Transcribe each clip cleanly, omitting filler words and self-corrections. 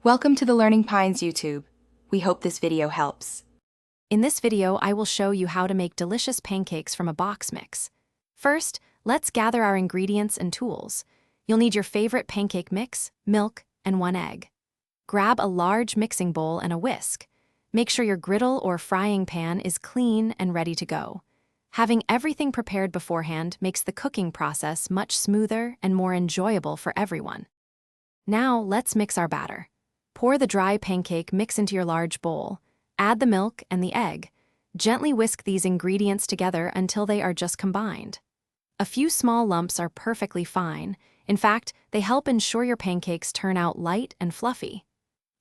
Welcome to the Learning Pines YouTube. We hope this video helps. In this video, I will show you how to make delicious pancakes from a box mix. First, let's gather our ingredients and tools. You'll need your favorite pancake mix, milk, and 1 egg. Grab a large mixing bowl and a whisk. Make sure your griddle or frying pan is clean and ready to go. Having everything prepared beforehand makes the cooking process much smoother and more enjoyable for everyone. Now, let's mix our batter. Pour the dry pancake mix into your large bowl. Add the milk and the egg. Gently whisk these ingredients together until they are just combined. A few small lumps are perfectly fine. In fact, they help ensure your pancakes turn out light and fluffy.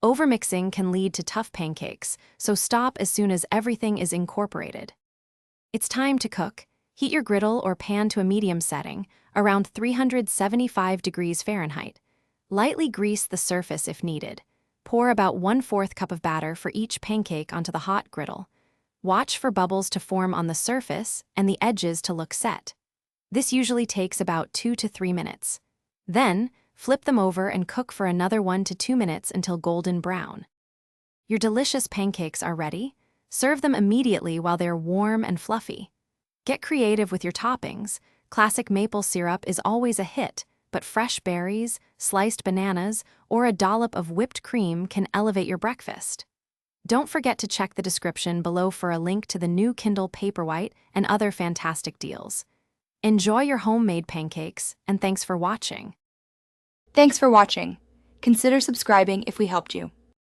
Overmixing can lead to tough pancakes, so stop as soon as everything is incorporated. It's time to cook. Heat your griddle or pan to a medium setting, around 375 degrees Fahrenheit. Lightly grease the surface if needed. Pour about 1/4 cup of batter for each pancake onto the hot griddle. Watch for bubbles to form on the surface and the edges to look set. This usually takes about 2 to 3 minutes. Then, flip them over and cook for another 1 to 2 minutes until golden brown. Your delicious pancakes are ready. Serve them immediately while they're warm and fluffy. Get creative with your toppings. Classic maple syrup is always a hit, but fresh berries, sliced bananas, or a dollop of whipped cream can elevate your breakfast. Don't forget to check the description below for a link to the new Kindle Paperwhite and other fantastic deals. Enjoy your homemade pancakes, and thanks for watching. Thanks for watching. Consider subscribing if we helped you.